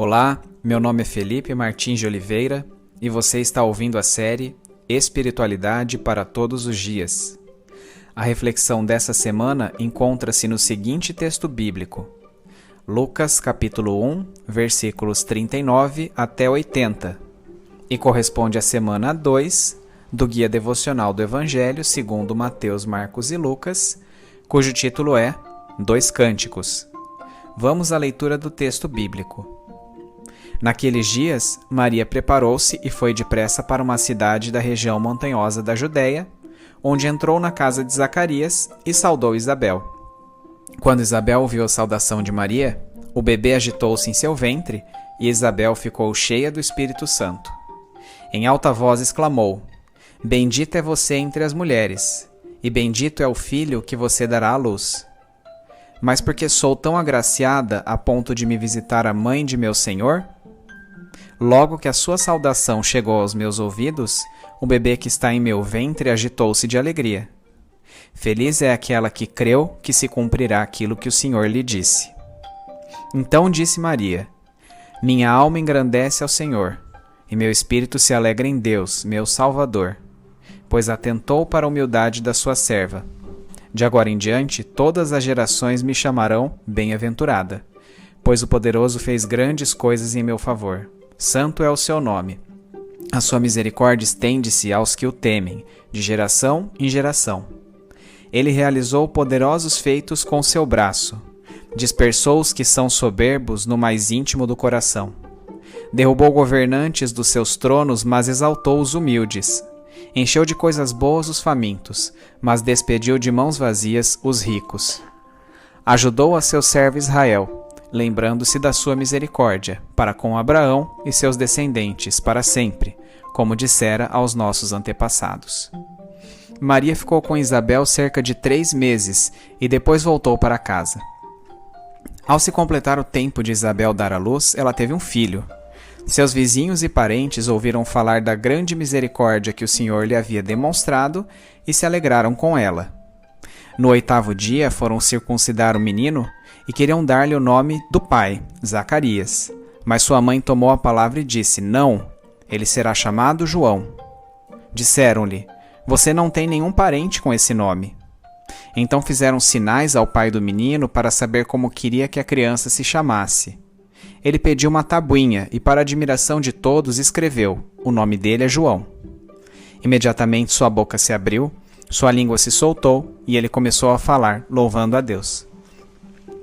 Olá, meu nome é Felipe Martins de Oliveira e você está ouvindo a série Espiritualidade para Todos os Dias. A reflexão dessa semana encontra-se no seguinte texto bíblico: Lucas capítulo 1, versículos 39 até 80, e corresponde à semana 2 do Guia Devocional do Evangelho segundo Mateus, Marcos e Lucas, cujo título é Dois Cânticos. Vamos à leitura do texto bíblico. Naqueles dias, Maria preparou-se e foi depressa para uma cidade da região montanhosa da Judéia, onde entrou na casa de Zacarias e saudou Isabel. Quando Isabel ouviu a saudação de Maria, o bebê agitou-se em seu ventre e Isabel ficou cheia do Espírito Santo. Em alta voz exclamou: Bendita é você entre as mulheres, e bendito é o filho que você dará à luz. Mas porque sou tão agraciada a ponto de me visitar a mãe de meu Senhor? Logo que a sua saudação chegou aos meus ouvidos, o bebê que está em meu ventre agitou-se de alegria. Feliz é aquela que creu que se cumprirá aquilo que o Senhor lhe disse. Então disse Maria: Minha alma engrandece ao Senhor, e meu espírito se alegra em Deus, meu Salvador, pois atentou para a humildade da sua serva. De agora em diante, todas as gerações me chamarão bem-aventurada, pois o Poderoso fez grandes coisas em meu favor. Santo é o seu nome. A sua misericórdia estende-se aos que o temem, de geração em geração. Ele realizou poderosos feitos com seu braço. Dispersou os que são soberbos no mais íntimo do coração. Derrubou governantes dos seus tronos, mas exaltou os humildes. Encheu de coisas boas os famintos, mas despediu de mãos vazias os ricos. Ajudou a seu servo Israel, lembrando-se da sua misericórdia, para com Abraão e seus descendentes para sempre, como dissera aos nossos antepassados. Maria ficou com Isabel cerca de 3 meses e depois voltou para casa. Ao se completar o tempo de Isabel dar à luz, ela teve um filho. Seus vizinhos e parentes ouviram falar da grande misericórdia que o Senhor lhe havia demonstrado e se alegraram com ela. No 8º dia foram circuncidar o menino e queriam dar-lhe o nome do pai, Zacarias. Mas sua mãe tomou a palavra e disse: Não, ele será chamado João. Disseram-lhe: Você não tem nenhum parente com esse nome. Então fizeram sinais ao pai do menino para saber como queria que a criança se chamasse. Ele pediu uma tabuinha e, para admiração de todos, escreveu: O nome dele é João. Imediatamente sua boca se abriu, sua língua se soltou e ele começou a falar, louvando a Deus.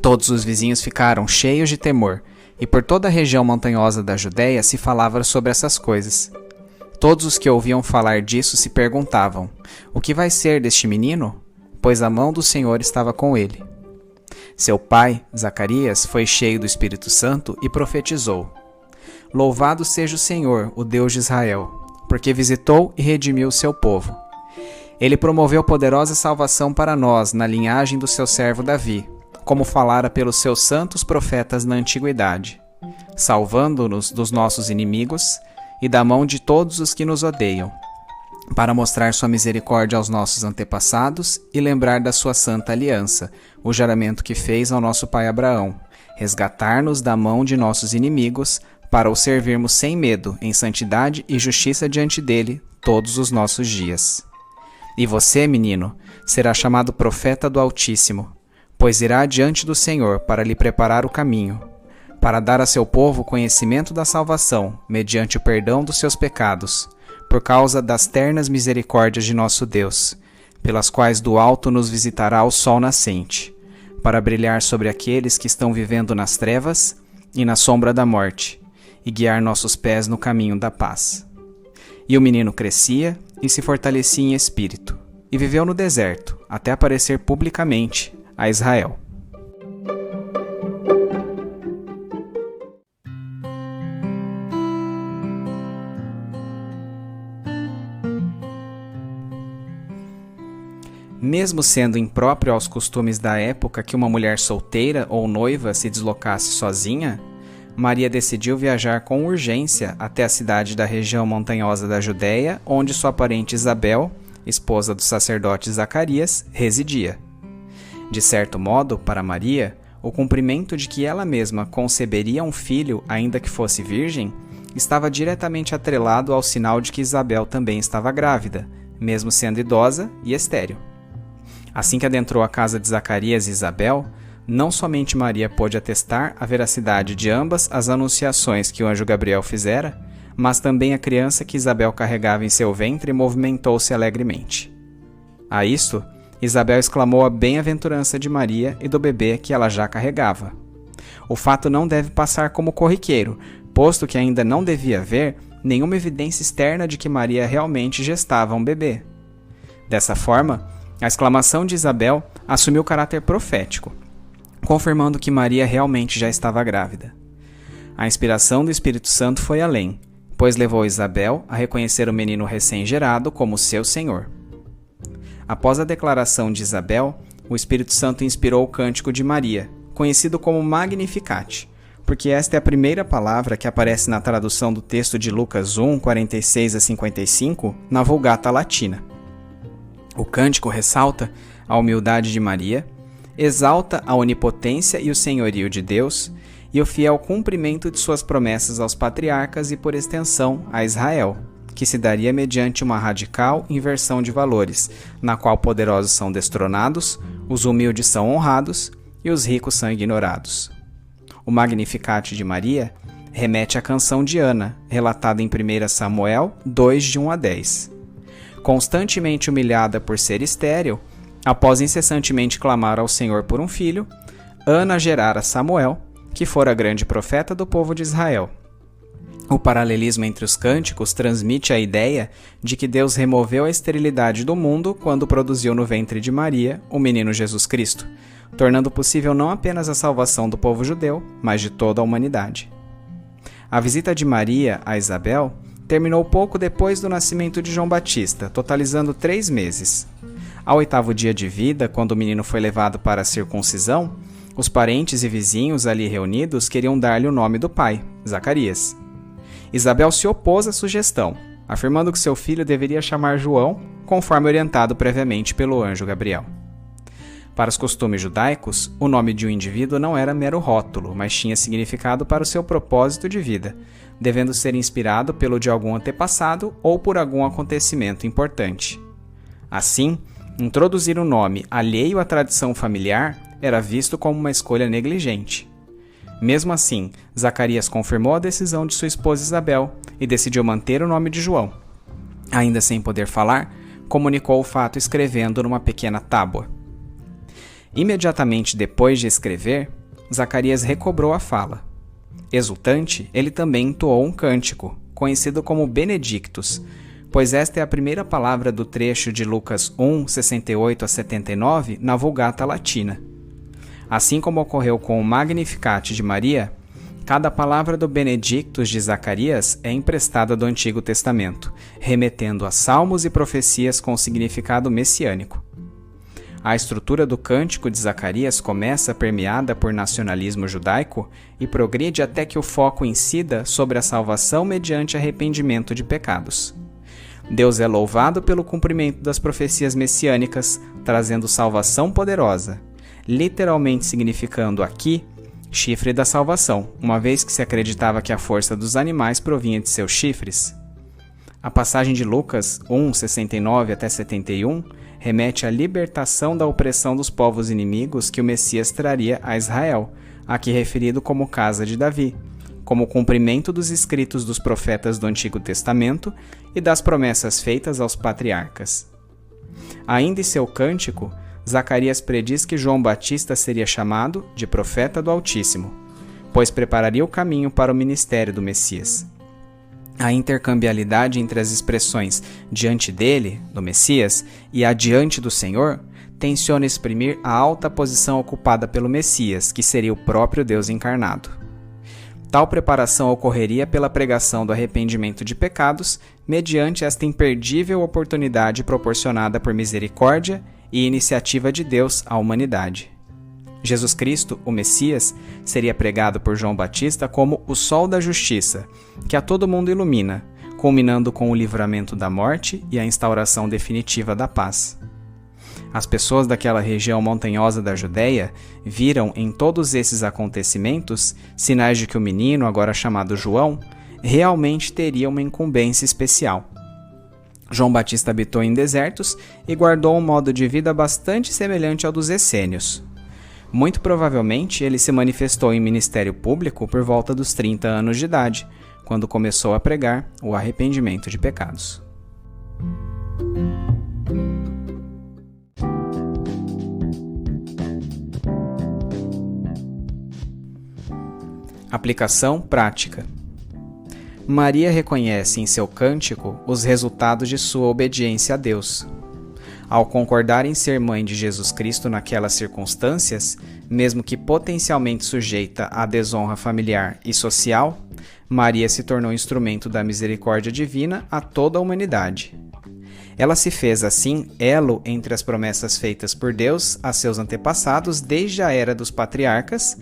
Todos os vizinhos ficaram cheios de temor, e por toda a região montanhosa da Judéia se falava sobre essas coisas. Todos os que ouviam falar disso se perguntavam: O que vai ser deste menino? Pois a mão do Senhor estava com ele. Seu pai, Zacarias, foi cheio do Espírito Santo e profetizou: Louvado seja o Senhor, o Deus de Israel, porque visitou e redimiu o seu povo. Ele promoveu poderosa salvação para nós na linhagem do seu servo Davi, como falara pelos seus santos profetas na antiguidade, salvando-nos dos nossos inimigos e da mão de todos os que nos odeiam, para mostrar sua misericórdia aos nossos antepassados e lembrar da sua santa aliança, o juramento que fez ao nosso pai Abraão, resgatar-nos da mão de nossos inimigos, para o servirmos sem medo, em santidade e justiça diante dele, todos os nossos dias. E você, menino, será chamado profeta do Altíssimo, pois irá diante do Senhor para lhe preparar o caminho, para dar a seu povo conhecimento da salvação, mediante o perdão dos seus pecados, por causa das ternas misericórdias de nosso Deus, pelas quais do alto nos visitará o sol nascente, para brilhar sobre aqueles que estão vivendo nas trevas e na sombra da morte, e guiar nossos pés no caminho da paz. E o menino crescia e se fortalecia em espírito, e viveu no deserto, até aparecer publicamente a Israel. Mesmo sendo impróprio aos costumes da época que uma mulher solteira ou noiva se deslocasse sozinha, Maria decidiu viajar com urgência até a cidade da região montanhosa da Judéia, onde sua parente Isabel, esposa do sacerdote Zacarias, residia. De certo modo, para Maria, o cumprimento de que ela mesma conceberia um filho, ainda que fosse virgem, estava diretamente atrelado ao sinal de que Isabel também estava grávida, mesmo sendo idosa e estéril. Assim que adentrou a casa de Zacarias e Isabel, não somente Maria pôde atestar a veracidade de ambas as anunciações que o anjo Gabriel fizera, mas também a criança que Isabel carregava em seu ventre movimentou-se alegremente. A isto, Isabel exclamou a bem-aventurança de Maria e do bebê que ela já carregava. O fato não deve passar como corriqueiro, posto que ainda não devia haver nenhuma evidência externa de que Maria realmente gestava um bebê. Dessa forma, a exclamação de Isabel assumiu caráter profético, confirmando que Maria realmente já estava grávida. A inspiração do Espírito Santo foi além, pois levou Isabel a reconhecer o menino recém-gerado como seu Senhor. Após a declaração de Isabel, o Espírito Santo inspirou o cântico de Maria, conhecido como Magnificat, porque esta é a primeira palavra que aparece na tradução do texto de Lucas 1, 46 a 55, na Vulgata Latina. O cântico ressalta a humildade de Maria, exalta a onipotência e o senhorio de Deus e o fiel cumprimento de suas promessas aos patriarcas e, por extensão, a Israel, que se daria mediante uma radical inversão de valores, na qual poderosos são destronados, os humildes são honrados e os ricos são ignorados. O Magnificat de Maria remete à canção de Ana, relatada em 1 Samuel 2, de 1 a 10. Constantemente humilhada por ser estéril, após incessantemente clamar ao Senhor por um filho, Ana gerara Samuel, que fora grande profeta do povo de Israel. O paralelismo entre os cânticos transmite a ideia de que Deus removeu a esterilidade do mundo quando produziu no ventre de Maria o menino Jesus Cristo, tornando possível não apenas a salvação do povo judeu, mas de toda a humanidade. A visita de Maria a Isabel terminou pouco depois do nascimento de João Batista, totalizando 3 meses. Ao 8º dia de vida, quando o menino foi levado para a circuncisão, os parentes e vizinhos ali reunidos queriam dar-lhe o nome do pai, Zacarias. Isabel se opôs à sugestão, afirmando que seu filho deveria chamar João, conforme orientado previamente pelo anjo Gabriel. Para os costumes judaicos, o nome de um indivíduo não era mero rótulo, mas tinha significado para o seu propósito de vida, devendo ser inspirado pelo de algum antepassado ou por algum acontecimento importante. Assim, introduzir um nome alheio à tradição familiar era visto como uma escolha negligente. Mesmo assim, Zacarias confirmou a decisão de sua esposa Isabel e decidiu manter o nome de João. Ainda sem poder falar, comunicou o fato escrevendo numa pequena tábua. Imediatamente depois de escrever, Zacarias recobrou a fala. Exultante, ele também entoou um cântico, conhecido como Benedictus, pois esta é a primeira palavra do trecho de Lucas 1, 68 a 79 na Vulgata Latina. Assim como ocorreu com o Magnificat de Maria, cada palavra do Benedictus de Zacarias é emprestada do Antigo Testamento, remetendo a salmos e profecias com significado messiânico. A estrutura do cântico de Zacarias começa permeada por nacionalismo judaico e progride até que o foco incida sobre a salvação mediante arrependimento de pecados. Deus é louvado pelo cumprimento das profecias messiânicas, trazendo salvação poderosa, literalmente significando aqui chifre da salvação, uma vez que se acreditava que a força dos animais provinha de seus chifres. A passagem de Lucas 1, 69 até 71 remete à libertação da opressão dos povos inimigos que o Messias traria a Israel, aqui referido como casa de Davi, como cumprimento dos escritos dos profetas do Antigo Testamento e das promessas feitas aos patriarcas. Ainda em seu cântico, Zacarias prediz que João Batista seria chamado de profeta do Altíssimo, pois prepararia o caminho para o ministério do Messias. A intercambialidade entre as expressões diante dele, do Messias, e adiante do Senhor, tenciona exprimir a alta posição ocupada pelo Messias, que seria o próprio Deus encarnado. Tal preparação ocorreria pela pregação do arrependimento de pecados, mediante esta imperdível oportunidade proporcionada por misericórdia e iniciativa de Deus à humanidade. Jesus Cristo, o Messias, seria pregado por João Batista como o sol da justiça, que a todo mundo ilumina, culminando com o livramento da morte e a instauração definitiva da paz. As pessoas daquela região montanhosa da Judéia viram em todos esses acontecimentos sinais de que o menino, agora chamado João, realmente teria uma incumbência especial. João Batista habitou em desertos e guardou um modo de vida bastante semelhante ao dos essênios. Muito provavelmente ele se manifestou em ministério público por volta dos 30 anos de idade, quando começou a pregar o arrependimento de pecados. Aplicação prática. Maria reconhece em seu cântico os resultados de sua obediência a Deus. Ao concordar em ser mãe de Jesus Cristo naquelas circunstâncias, mesmo que potencialmente sujeita à desonra familiar e social, Maria se tornou instrumento da misericórdia divina a toda a humanidade. Ela se fez, assim, elo entre as promessas feitas por Deus a seus antepassados desde a era dos patriarcas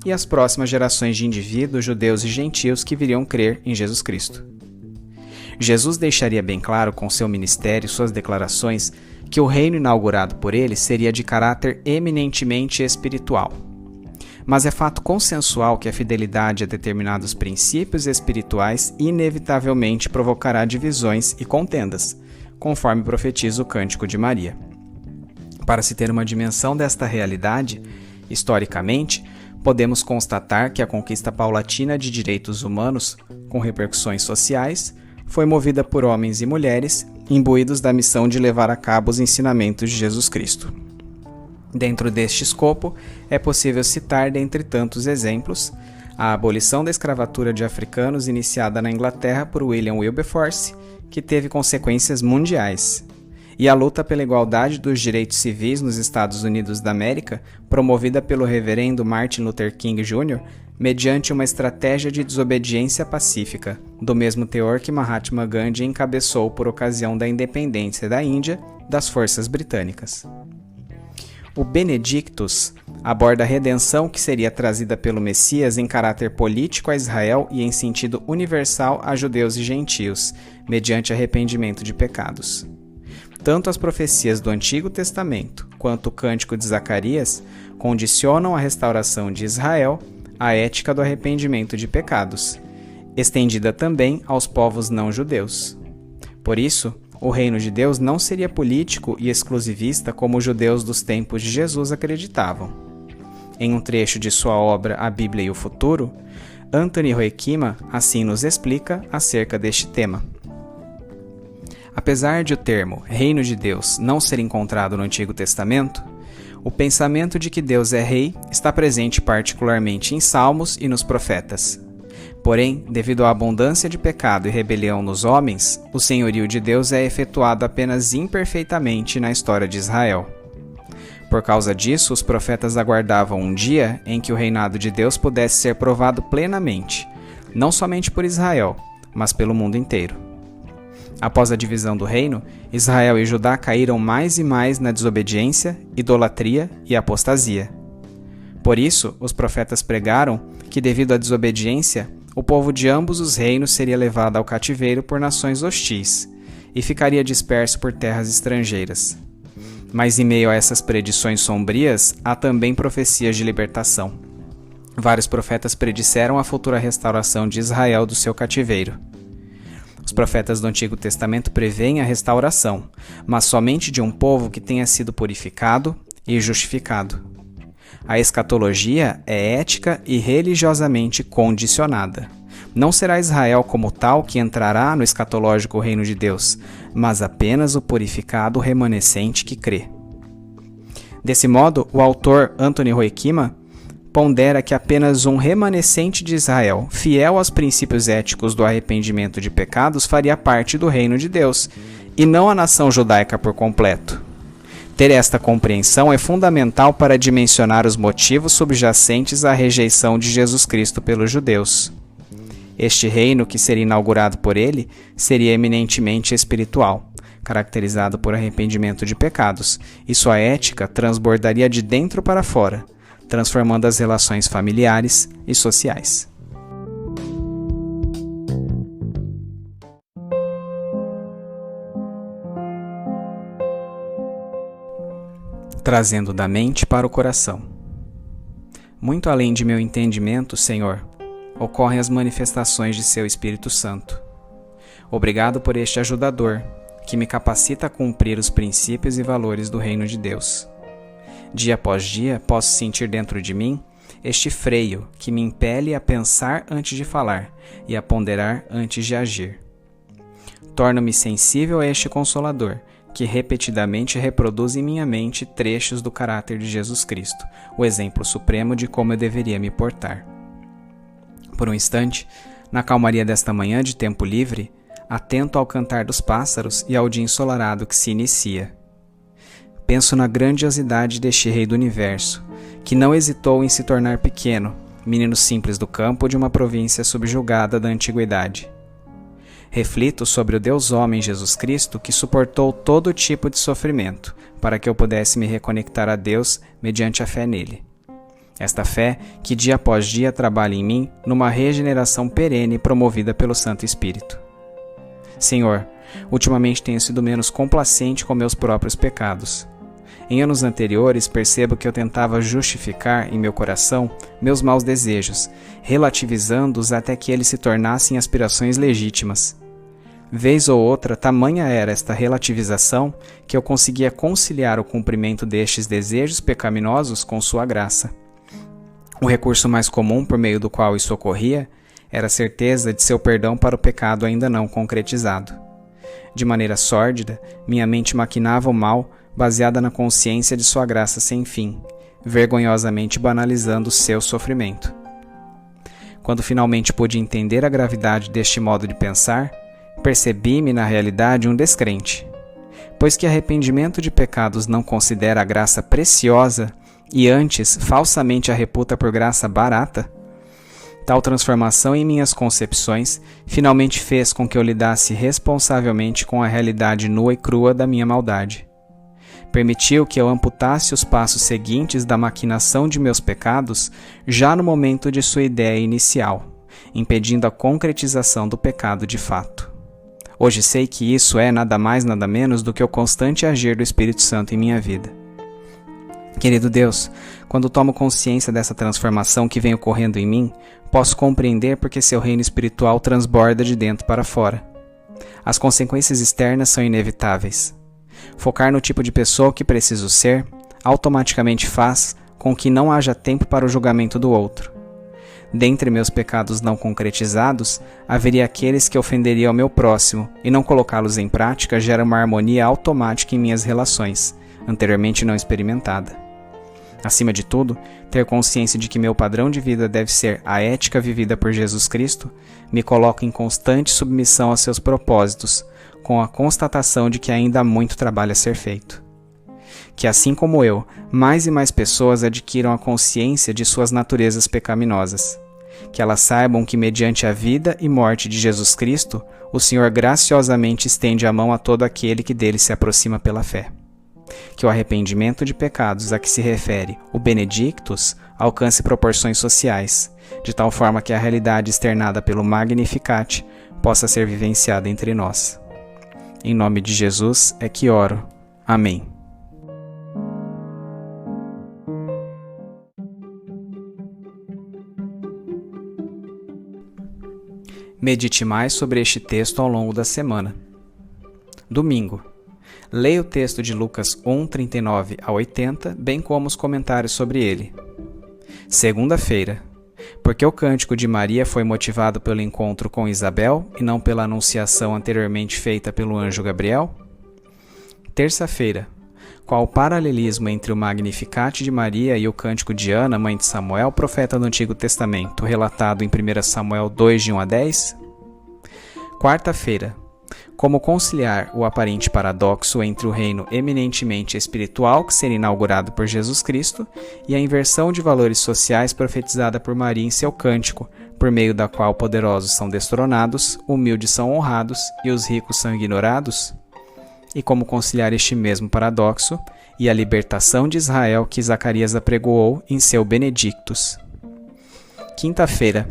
e as próximas gerações de indivíduos, judeus e gentios que viriam crer em Jesus Cristo. Jesus deixaria bem claro com seu ministério e suas declarações que o reino inaugurado por ele seria de caráter eminentemente espiritual. Mas é fato consensual que a fidelidade a determinados princípios espirituais inevitavelmente provocará divisões e contendas, conforme profetiza o Cântico de Maria. Para se ter uma dimensão desta realidade, historicamente, podemos constatar que a conquista paulatina de direitos humanos, com repercussões sociais, foi movida por homens e mulheres imbuídos da missão de levar a cabo os ensinamentos de Jesus Cristo. Dentro deste escopo, é possível citar, dentre tantos exemplos, a abolição da escravatura de africanos iniciada na Inglaterra por William Wilberforce, que teve consequências mundiais, e a luta pela igualdade dos direitos civis nos Estados Unidos da América, promovida pelo reverendo Martin Luther King Jr., mediante uma estratégia de desobediência pacífica, do mesmo teor que Mahatma Gandhi encabeçou por ocasião da independência da Índia das forças britânicas. O Benedictus aborda a redenção que seria trazida pelo Messias em caráter político a Israel e em sentido universal a judeus e gentios, mediante arrependimento de pecados. Tanto as profecias do Antigo Testamento quanto o Cântico de Zacarias condicionam a restauração de Israel à ética do arrependimento de pecados, estendida também aos povos não-judeus. Por isso, o reino de Deus não seria político e exclusivista como os judeus dos tempos de Jesus acreditavam. Em um trecho de sua obra A Bíblia e o Futuro, Anthony Hoekema assim nos explica acerca deste tema. Apesar de o termo Reino de Deus não ser encontrado no Antigo Testamento, o pensamento de que Deus é rei está presente particularmente em Salmos e nos profetas. Porém, devido à abundância de pecado e rebelião nos homens, o senhorio de Deus é efetuado apenas imperfeitamente na história de Israel. Por causa disso, os profetas aguardavam um dia em que o reinado de Deus pudesse ser provado plenamente, não somente por Israel, mas pelo mundo inteiro. Após a divisão do reino, Israel e Judá caíram mais e mais na desobediência, idolatria e apostasia. Por isso, os profetas pregaram que, devido à desobediência, o povo de ambos os reinos seria levado ao cativeiro por nações hostis e ficaria disperso por terras estrangeiras. Mas em meio a essas predições sombrias, há também profecias de libertação. Vários profetas predisseram a futura restauração de Israel do seu cativeiro. Os profetas do Antigo Testamento prevêem a restauração, mas somente de um povo que tenha sido purificado e justificado. A escatologia é ética e religiosamente condicionada. Não será Israel como tal que entrará no escatológico reino de Deus, mas apenas o purificado remanescente que crê. Desse modo, o autor Anthony Hoekema pondera que apenas um remanescente de Israel, fiel aos princípios éticos do arrependimento de pecados, faria parte do reino de Deus, e não a nação judaica por completo. Ter esta compreensão é fundamental para dimensionar os motivos subjacentes à rejeição de Jesus Cristo pelos judeus. Este reino, que seria inaugurado por ele, seria eminentemente espiritual, caracterizado por arrependimento de pecados, e sua ética transbordaria de dentro para fora, transformando as relações familiares e sociais. trazendo da mente para o coração. Muito além de meu entendimento, Senhor, ocorrem as manifestações de Seu Espírito Santo. Obrigado por este ajudador, que me capacita a cumprir os princípios e valores do Reino de Deus. Dia após dia, posso sentir dentro de mim este freio que me impele a pensar antes de falar e a ponderar antes de agir. Torno-me sensível a este Consolador, que repetidamente reproduz em minha mente trechos do caráter de Jesus Cristo, o exemplo supremo de como eu deveria me portar. Por um instante, na calmaria desta manhã de tempo livre, atento ao cantar dos pássaros e ao dia ensolarado que se inicia. Penso na grandiosidade deste Rei do Universo, que não hesitou em se tornar pequeno, menino simples do campo de uma província subjugada da antiguidade. Reflito sobre o Deus-Homem Jesus Cristo, que suportou todo tipo de sofrimento, para que eu pudesse me reconectar a Deus mediante a fé nele. Esta fé que dia após dia trabalha em mim numa regeneração perene promovida pelo Santo Espírito. Senhor, ultimamente tenho sido menos complacente com meus próprios pecados. Em anos anteriores, percebo que eu tentava justificar em meu coração meus maus desejos, relativizando-os até que eles se tornassem aspirações legítimas. Vez ou outra, tamanha era esta relativização que eu conseguia conciliar o cumprimento destes desejos pecaminosos com sua graça. O recurso mais comum por meio do qual isso ocorria era a certeza de seu perdão para o pecado ainda não concretizado. De maneira sórdida, minha mente maquinava o mal baseada na consciência de sua graça sem fim, vergonhosamente banalizando o seu sofrimento. Quando finalmente pude entender a gravidade deste modo de pensar, percebi-me na realidade um descrente, pois que arrependimento de pecados não considera a graça preciosa e antes falsamente a reputa por graça barata. Tal transformação em minhas concepções finalmente fez com que eu lidasse responsavelmente com a realidade nua e crua da minha maldade. Permitiu que eu amputasse os passos seguintes da maquinação de meus pecados já no momento de sua ideia inicial, impedindo a concretização do pecado de fato. Hoje sei que isso é nada mais nada menos do que o constante agir do Espírito Santo em minha vida. Querido Deus, quando tomo consciência dessa transformação que vem ocorrendo em mim, posso compreender porque seu reino espiritual transborda de dentro para fora. As consequências externas são inevitáveis. Focar no tipo de pessoa que preciso ser automaticamente faz com que não haja tempo para o julgamento do outro. Dentre meus pecados não concretizados, haveria aqueles que ofenderiam ao meu próximo, e não colocá-los em prática gera uma harmonia automática em minhas relações, anteriormente não experimentada. Acima de tudo, ter consciência de que meu padrão de vida deve ser a ética vivida por Jesus Cristo, me coloca em constante submissão a seus propósitos, com a constatação de que ainda há muito trabalho a ser feito. Que assim como eu, mais e mais pessoas adquiram a consciência de suas naturezas pecaminosas. Que elas saibam que mediante a vida e morte de Jesus Cristo, o Senhor graciosamente estende a mão a todo aquele que dele se aproxima pela fé. Que o arrependimento de pecados a que se refere o Benedictus alcance proporções sociais, de tal forma que a realidade externada pelo Magnificat possa ser vivenciada entre nós. Em nome de Jesus é que oro. Amém. Medite mais sobre este texto ao longo da semana. Domingo. Leia o texto de Lucas 1, 39 a 80, bem como os comentários sobre ele. Segunda-feira. Porque o cântico de Maria foi motivado pelo encontro com Isabel e não pela anunciação anteriormente feita pelo anjo Gabriel? Terça-feira. Qual o paralelismo entre o Magnificat de Maria e o cântico de Ana, mãe de Samuel, profeta do Antigo Testamento, relatado em 1 Samuel 2, de 1 a 10? Quarta-feira. Como conciliar o aparente paradoxo entre o reino eminentemente espiritual, que será inaugurado por Jesus Cristo, e a inversão de valores sociais profetizada por Maria em seu cântico, por meio da qual poderosos são destronados, humildes são honrados e os ricos são ignorados? E como conciliar este mesmo paradoxo e a libertação de Israel que Zacarias apregoou em seu Benedictus? Quinta-feira.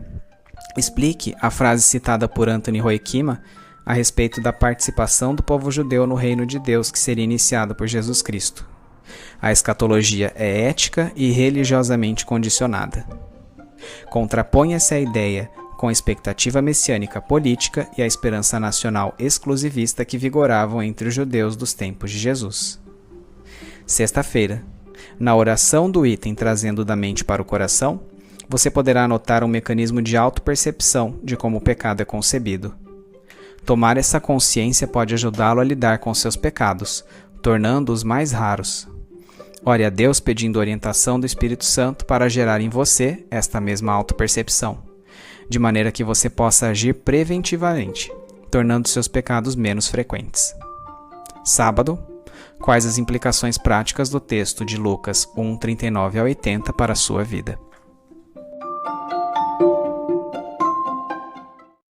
Explique a frase citada por Anthony Roykema a respeito da participação do povo judeu no reino de Deus que seria iniciado por Jesus Cristo. A escatologia é ética e religiosamente condicionada. Contrapõe-se a ideia com a expectativa messiânica política e a esperança nacional exclusivista que vigoravam entre os judeus dos tempos de Jesus. Sexta-feira, na oração do item Trazendo da Mente para o Coração, você poderá anotar um mecanismo de autopercepção de como o pecado é concebido. Tomar essa consciência pode ajudá-lo a lidar com seus pecados, tornando-os mais raros. Ore a Deus pedindo orientação do Espírito Santo para gerar em você esta mesma autopercepção, de maneira que você possa agir preventivamente, tornando seus pecados menos frequentes. Sábado, quais as implicações práticas do texto de Lucas 1:39 a 80 para a sua vida?